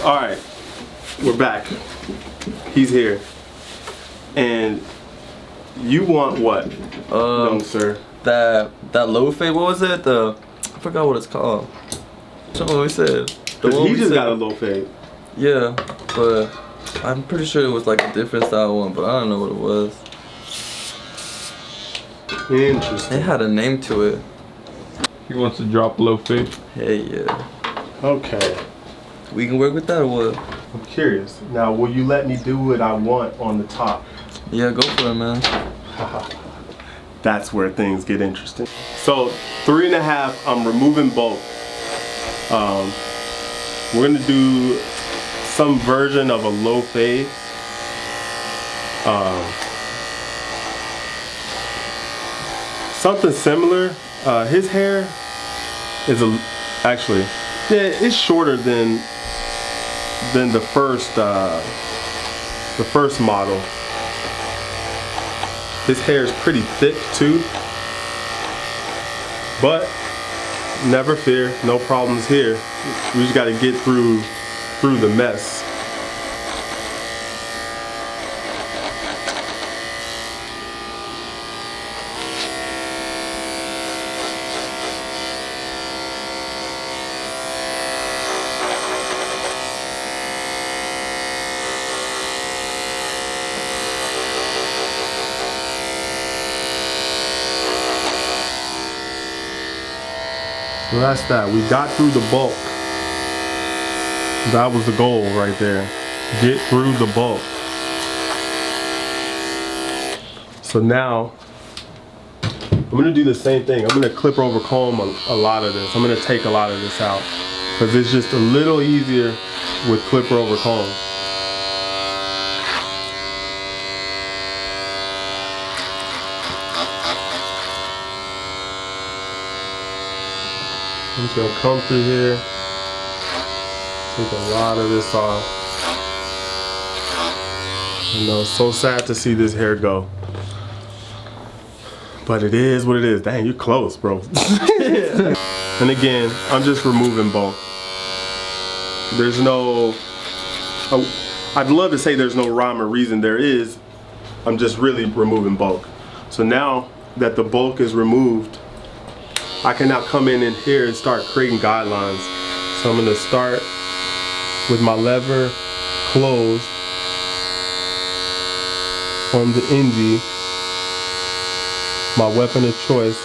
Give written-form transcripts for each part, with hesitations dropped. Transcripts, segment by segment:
All right, we're back. He's here. And you want what, young sir? That low fade, what was it? I forgot what it's called. Something we said. He just got a low fade. Yeah, but I'm pretty sure it was like a different style one, but I don't know what it was. Interesting. It had a name to it. He wants to drop low fade. Hey, yeah. Okay. We can work with that or what? I'm curious. Now, will you let me do what I want on the top? Yeah, go for it, man. That's where things get interesting. So 3.5, I'm removing bulk. We're gonna do some version of a low fade. Something similar. His hair is it's shorter than the first model. His hair is pretty thick too, but never fear, no problems here. We just got to get through the mess. So that's that. We got through the bulk. That was the goal right there. Get through the bulk. So now, I'm gonna do the same thing. I'm gonna clip over comb a lot of this. I'm gonna take a lot of this out because it's just a little easier with clipper over comb. I'm just gonna come through here, take a lot of this off. I know, it's so sad to see this hair go. But it is what it is. Dang, you're close, bro. And again, I'm just removing bulk. There's no, I'd love to say there's no rhyme or reason. There is. I'm just really removing bulk. So now that the bulk is removed, I can now come in here and start creating guidelines. So I'm gonna start with my lever closed on the NG, my weapon of choice.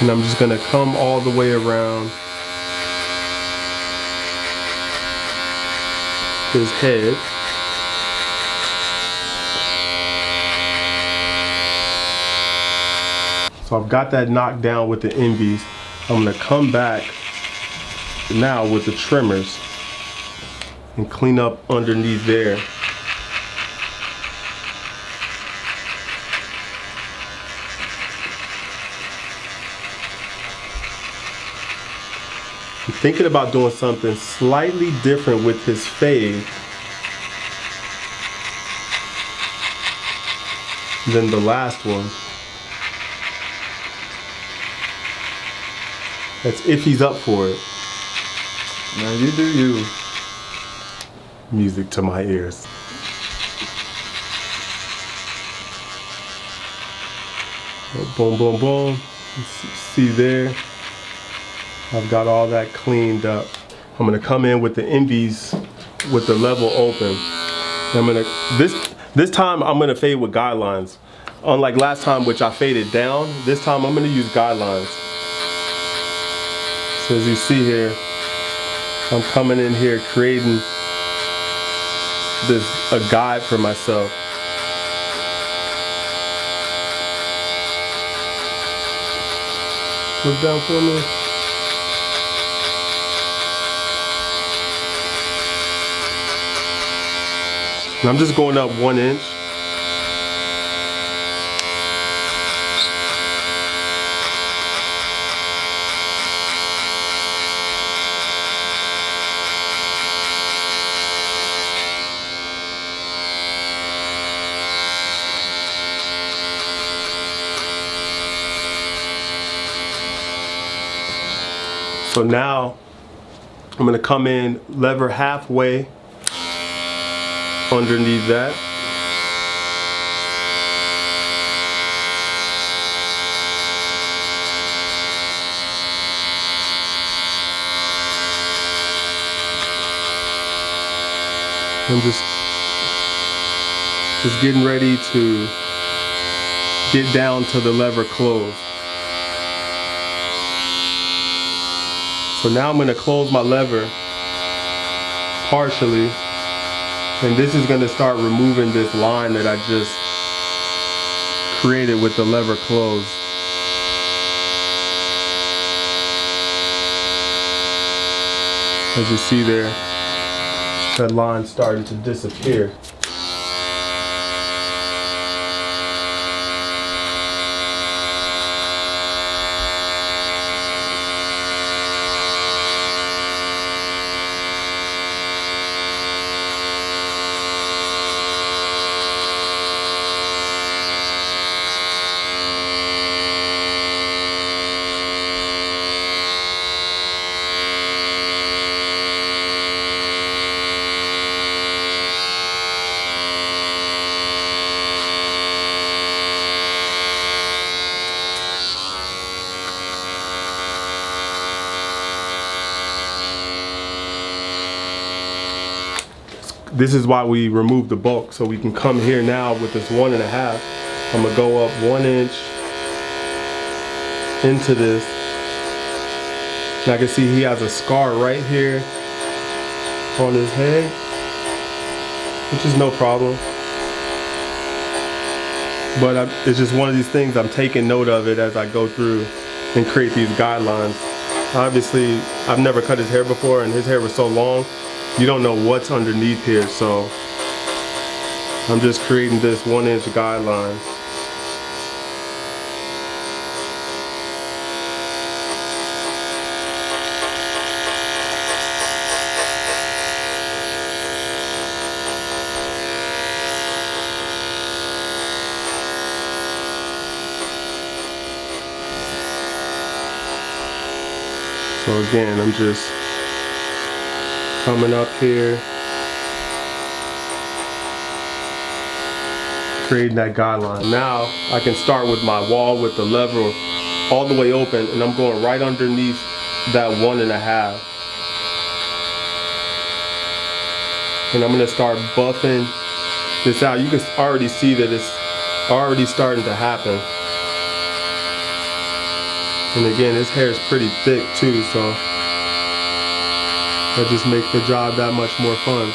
And I'm just gonna come all the way around his head. So I've got that knocked down with the MBs. I'm gonna come back now with the trimmers and clean up underneath there. I'm thinking about doing something slightly different with his fade than the last one. That's if he's up for it. Now you do you. Music to my ears. Boom, boom, boom. See there? I've got all that cleaned up. I'm gonna come in with the MVs with the level open. I'm gonna, this time I'm gonna fade with guidelines. Unlike last time, which I faded down, this time I'm gonna use guidelines. So as you see here, I'm coming in here creating a guide for myself. Look down for me. And I'm just going up 1 inch. So now I'm gonna come in lever halfway underneath that. I'm just getting ready to get down to the lever close. So now I'm going to close my lever partially, and this is going to start removing this line that I just created with the lever closed. As you see there, that line starting to disappear. This is why we removed the bulk, so we can come here now with this 1.5. I'm gonna go up 1 inch into this. And I can see he has a scar right here on his head, which is no problem. But it's just one of these things, I'm taking note of it as I go through and create these guidelines. Obviously, I've never cut his hair before, and his hair was so long, you don't know what's underneath here, so I'm just creating this 1 inch guideline. So again, I'm just coming up here, creating that guideline. Now I can start with my wall with the lever all the way open, and I'm going right underneath that 1.5. And I'm gonna start buffing this out. You can already see that it's already starting to happen. And again, his hair is pretty thick too, so that just makes the job that much more fun.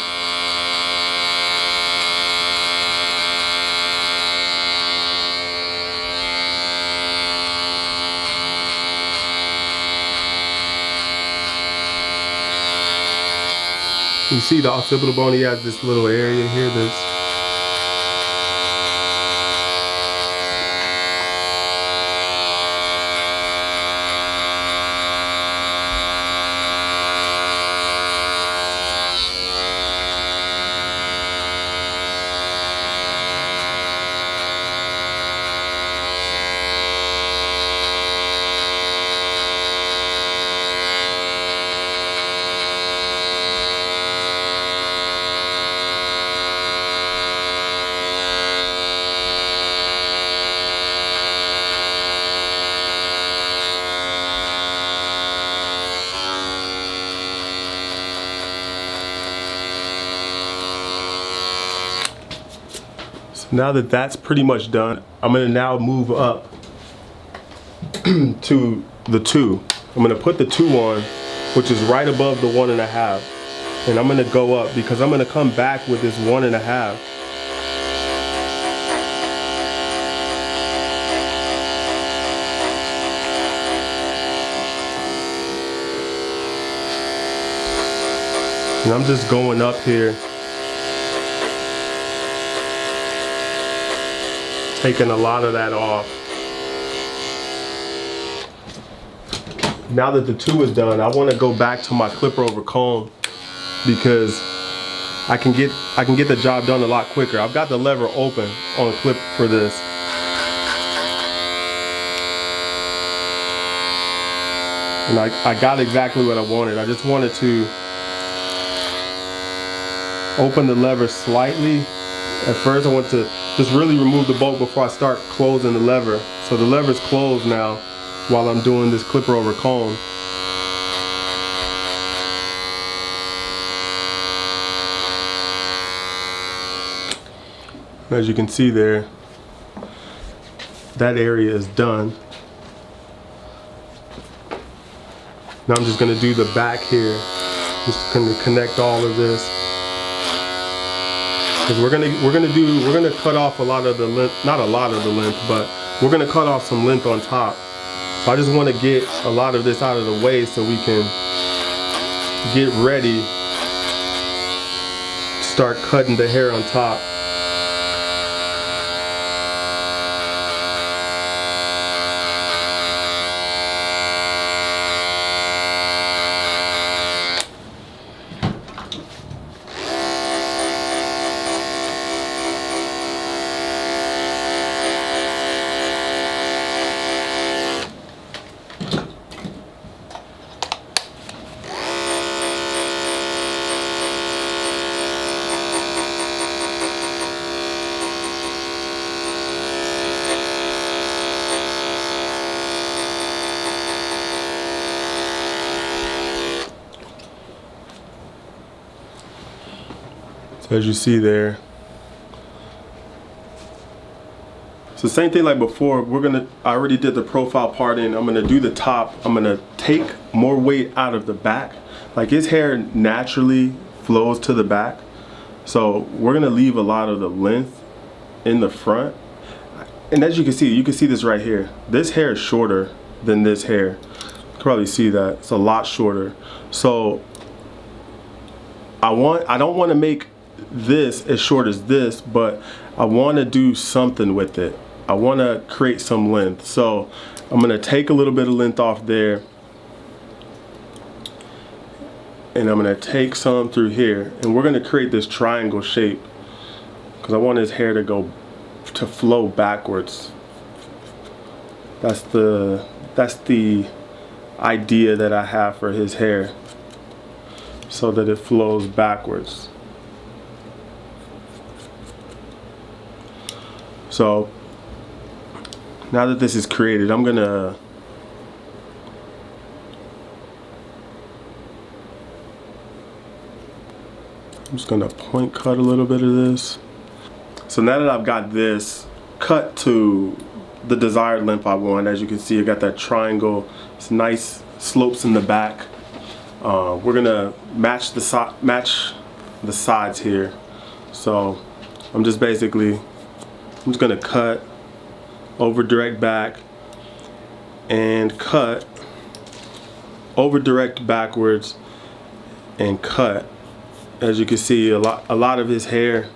You see the occipital bone, he has this little area here that's now that that's pretty much done, I'm gonna now move up to the 2. I'm gonna put the 2 on, which is right above the 1.5. And I'm gonna go up because I'm gonna come back with this 1.5. And I'm just going up here, taking a lot of that off. Now that the 2 is done, I want to go back to my clipper over comb because I can get the job done a lot quicker. I've got the lever open on the clip for this. And I got exactly what I wanted. I just wanted to open the lever slightly. At first I want to just really remove the bolt before I start closing the lever. So the lever's closed now while I'm doing this clipper over comb. As you can see there, that area is done. Now I'm just going to do the back here. Just going to connect all of this. Because we're gonna cut off a lot of the length, not a lot of the length, but we're gonna cut off some length on top. So I just want to get a lot of this out of the way so we can get ready to start cutting the hair on top. So as you see there, so same thing like before. I already did the profile parting. I'm gonna do the top. I'm gonna take more weight out of the back. Like his hair naturally flows to the back, so we're gonna leave a lot of the length in the front. And as you can see this right here. This hair is shorter than this hair. You can probably see that it's a lot shorter. So I don't want to make this as short as this, but I want to do something with it. I want to create some length. So I'm going to take a little bit of length off there, and I'm going to take some through here, and we're going to create this triangle shape because I want his hair to flow backwards. That's the idea that I have for his hair, so that it flows backwards. So now that this is created, I'm just gonna point cut a little bit of this. So now that I've got this cut to the desired length I want, as you can see, I got that triangle. It's nice slopes in the back. We're gonna match the sides here. So I'm just gonna cut over direct back and cut over direct backwards and cut. As you can see, a lot of his hair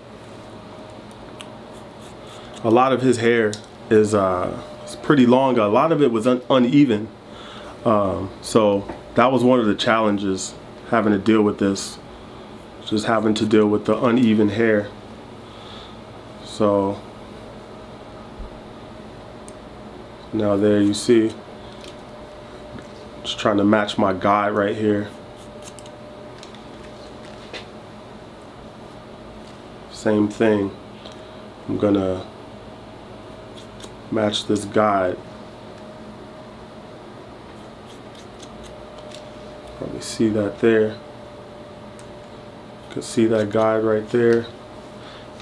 is it's pretty long. A lot of it was uneven. So that was one of the challenges, having to deal with this, just having to deal with the uneven hair. So now there you see, just trying to match my guide right here. Same thing, I'm gonna match this guide. Probably see that there. You can see that guide right there.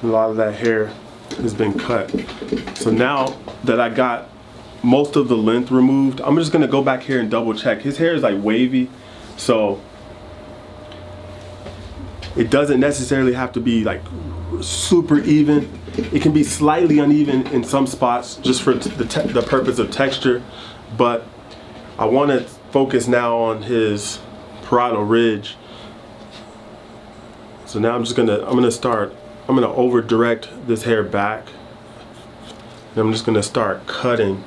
A lot of that hair has been cut. So now that I got most of the length removed, I'm just gonna go back here and double check. His hair is like wavy, so it doesn't necessarily have to be like super even. It can be slightly uneven in some spots just for the purpose of texture, but I want to focus now on his parietal ridge. So now I'm gonna over direct this hair back, and I'm just gonna start cutting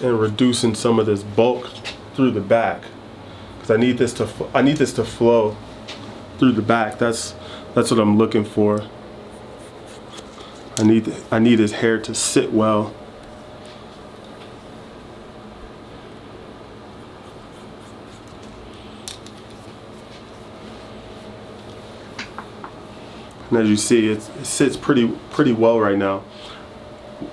and reducing some of this bulk through the back, because I need this to flow through the back. That's what I'm looking for. I need his hair to sit well. And as you see, it sits pretty well right now.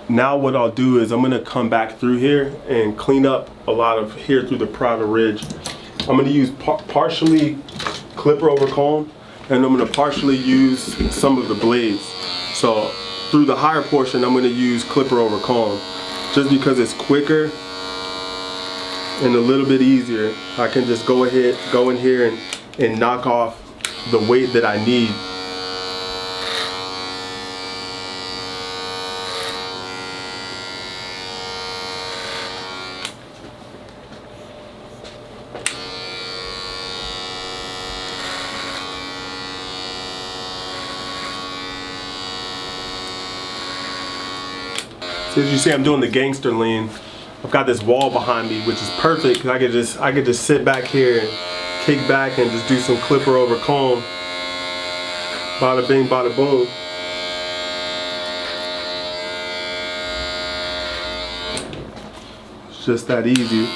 Now what I'll do is I'm gonna come back through here and clean up a lot of here through the Pompadour ridge. I'm gonna use partially clipper over comb, and I'm gonna partially use some of the blades. So through the higher portion, I'm gonna use clipper over comb, just because it's quicker and a little bit easier. I can just go in here and knock off the weight that I need. So as you see, I'm doing the gangster lean. I've got this wall behind me, which is perfect because I could just sit back here and kick back and just do some clipper over comb. Bada bing, bada boom. It's just that easy.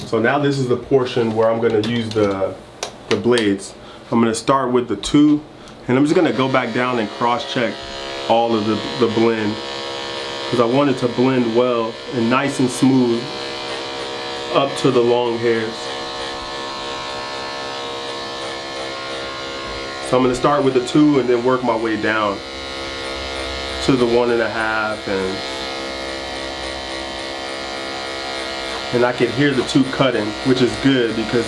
So now this is the portion where I'm going to use the blades. I'm going to start with the 2, and I'm just going to go back down and cross-check all of the blend, because I want it to blend well and nice and smooth up to the long hairs. So I'm going to start with the 2 and then work my way down to the 1.5, and I can hear the 2 cutting, which is good because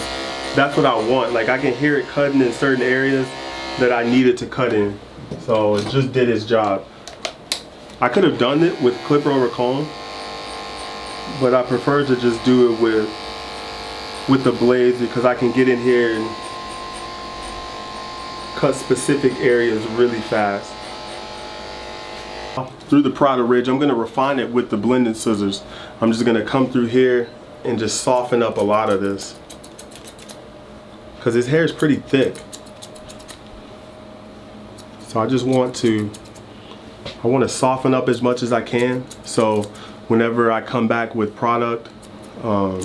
that's what I want. Like, I can hear it cutting in certain areas that I needed to cut in. So it just did its job. I could have done it with clipper over comb, but I prefer to just do it with the blades because I can get in here and cut specific areas really fast. Through the Pompadour ridge, I'm going to refine it with the blending scissors. I'm just going to come through here and just soften up a lot of this, because his hair is pretty thick. So I just want to soften up as much as I can, so whenever I come back with product, I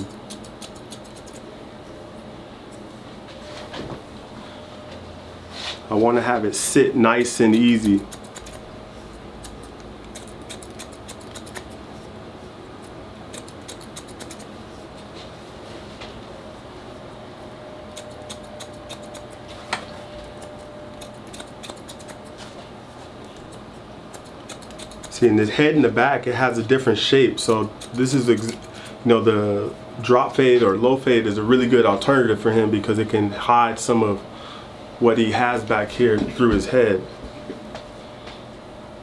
want to have it sit nice and easy. See, in his head and the back, it has a different shape. So this is, the drop fade or low fade is a really good alternative for him because it can hide some of what he has back here through his head.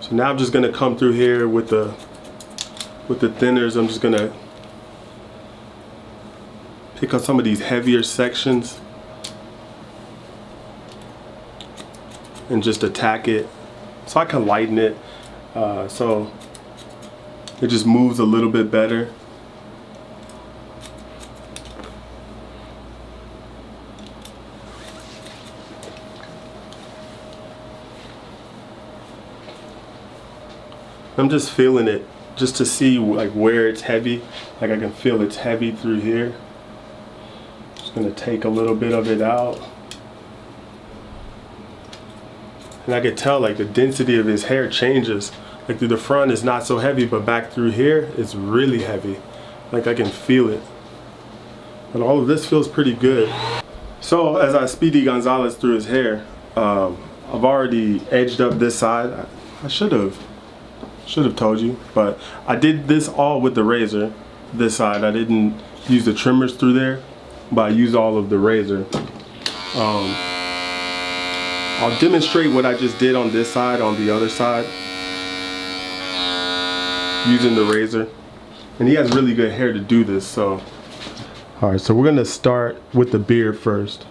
So now I'm just gonna come through here with the thinners. I'm just gonna pick up some of these heavier sections and just attack it so I can lighten it. So it just moves a little bit better. I'm just feeling it just to see like where it's heavy. Like I can feel it's heavy through here. Just gonna take a little bit of it out. And I can tell like the density of his hair changes. Like through the front it's not so heavy, but back through here it's really heavy. Like I can feel it. And all of this feels pretty good. So as I Speedy Gonzalez through his hair, I've already edged up this side. I should have told you, but I did this all with the razor. This side, I didn't use the trimmers through there, but I used all of the razor. I'll demonstrate what I just did on this side, on the other side, using the razor. And he has really good hair to do this, so. All right, so we're gonna start with the beard first.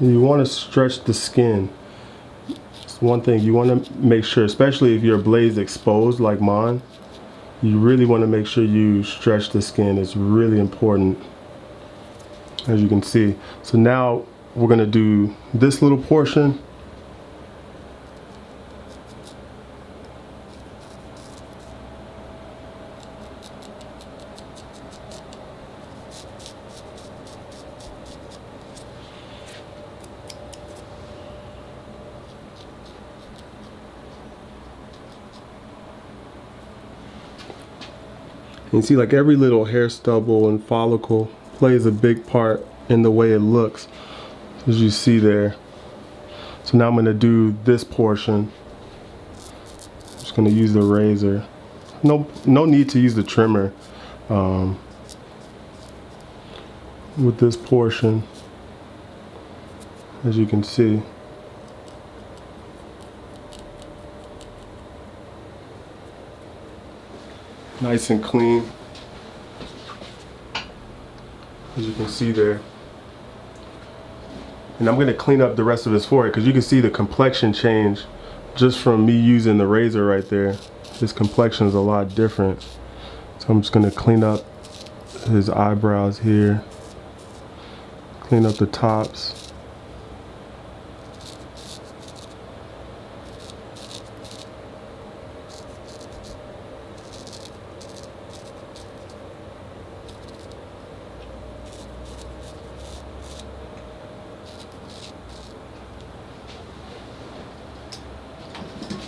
You want to stretch the skin. It's one thing you want to make sure, especially if your blade's exposed like mine, you really want to make sure you stretch the skin. It's really important, as you can see. So now we're going to do this little portion. You see, like every little hair stubble and follicle plays a big part in the way it looks, as you see there. So now I'm going to do this portion. I'm just going to use the razor. No need to use the trimmer with this portion, as you can see. Nice and clean, as you can see there. And I'm going to clean up the rest of his forehead because you can see the complexion change just from me using the razor right there. His complexion is a lot different. So I'm just going to clean up his eyebrows here, clean up the tops.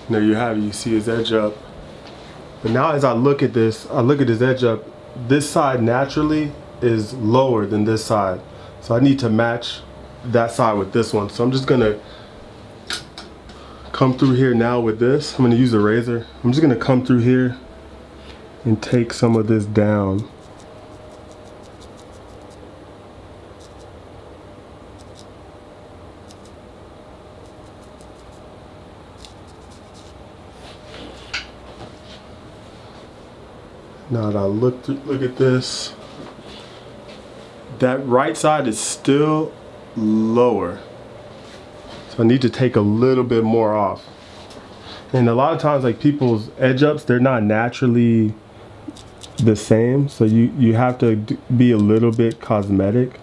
There you have it. You see his edge up. But now as I look at this, I look at his edge up. This side naturally is lower than this side. So I need to match that side with this one. So I'm just gonna come through here now with this. I'm gonna use a razor. I'm just gonna come through here and take some of this down. Now that I look at this, that right side is still lower. So I need to take a little bit more off. And a lot of times, like people's edge ups, they're not naturally the same. So you have to be a little bit cosmetic.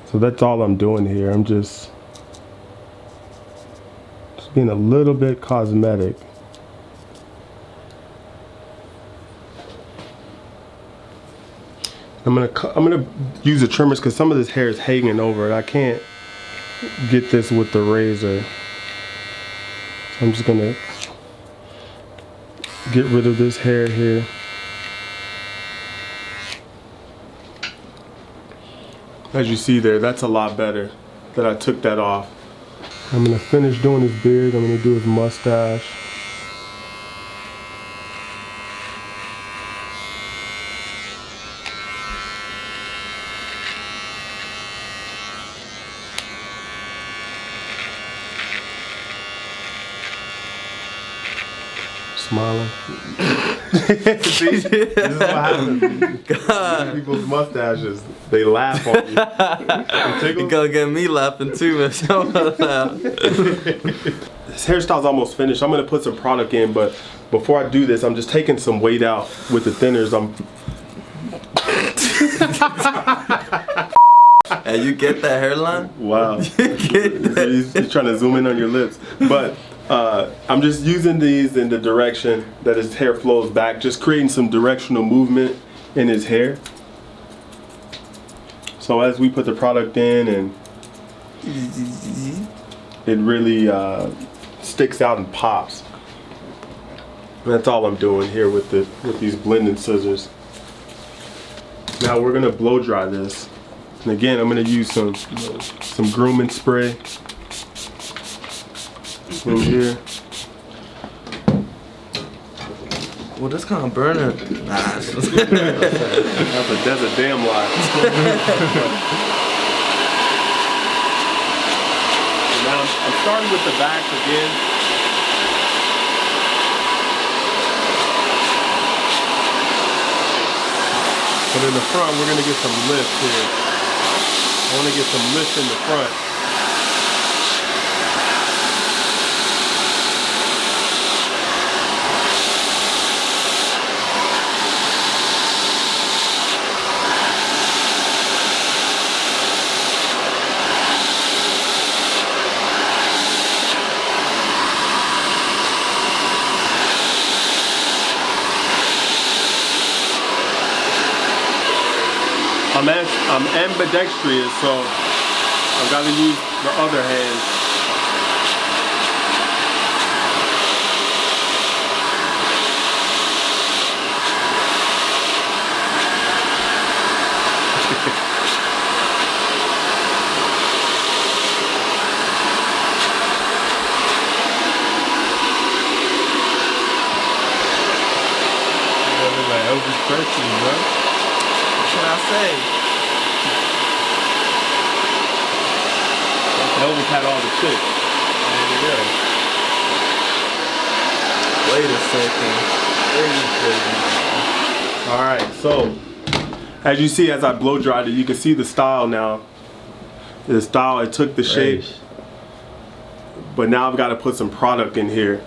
So that's all I'm doing here. I'm just being a little bit cosmetic. I'm gonna use the trimmers because some of this hair is hanging over it. I can't get this with the razor. So I'm just gonna get rid of this hair here. As you see there, that's a lot better that I took that off. I'm gonna finish doing his beard. I'm gonna do his mustache. Smiling. See, this is what happens. God. People's mustaches, they laugh on you. You gonna get me laughing too, man. This hairstyle's almost finished. I'm gonna put some product in, but before I do this, I'm just taking some weight out with the thinners. And you get that hairline? Wow. You get that. He's trying to zoom in on your lips. But I'm just using these in the direction that his hair flows back, just creating some directional movement in his hair. So as we put the product in, and it really sticks out and pops. And that's all I'm doing here with these blending scissors. Now we're gonna blow dry this. And again, I'm gonna use some grooming spray in here. Well, that's kind of burning. Nah. That's a damn lie. So now I'm starting with the back again. But in the front, we're gonna get some lift here. I want to get some lift in the front. I'm ambidextrous, so I've got to use the other hand. Like Elvis Presley, bro. What can I say? Elvis had all the chicks. Wait a second. Alright, so as you see, as I blow dried it, you can see the style now. The style, it took the shape. But now I've got to put some product in here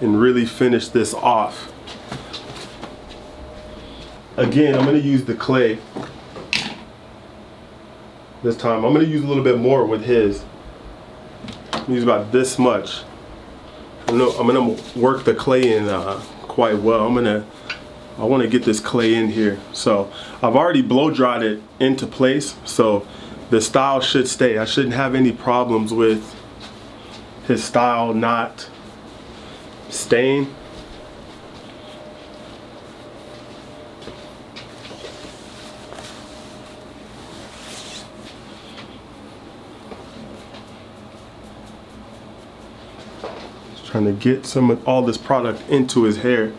and really finish this off. Again, I'm going to use the clay. This time, I'm going to use a little bit more with his. Use about this much. I'm gonna work the clay in quite well. I want to get this clay in here. So I've already blow dried it into place, so the style should stay. I shouldn't have any problems with his style not staying. Trying to get some of all this product into his hair.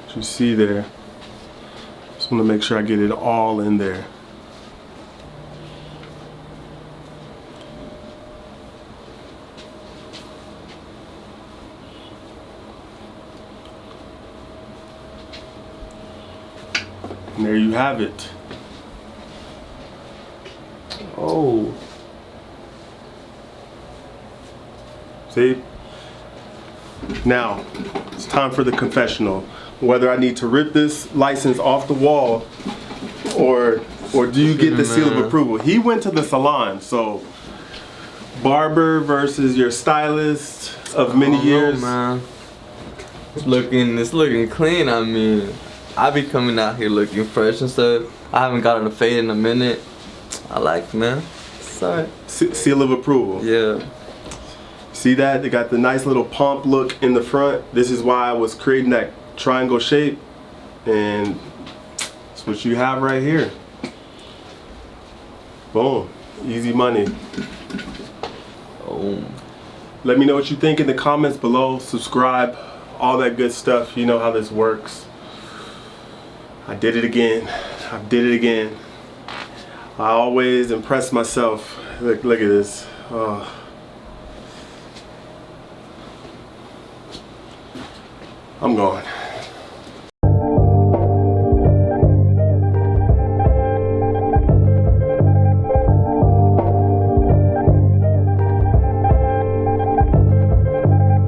As you see there, just want to make sure I get it all in there. And there you have it. Oh. See? Now, it's time for the confessional. Whether I need to rip this license off the wall or do you get the seal of approval? He went to the salon, so barber versus your stylist of many years. Man. It's looking clean. I mean, I be coming out here looking fresh and stuff. I haven't gotten a fade in a minute. I like it, man. Sorry. Seal of approval. Yeah. See that? They got the nice little pump look in the front. This is why I was creating that triangle shape, and that's what you have right here. Boom. Easy money. Oh. Let me know what you think in the comments below. Subscribe, all that good stuff. You know how this works. I did it again. I did it again. I always impress myself. Look at this. I'm going.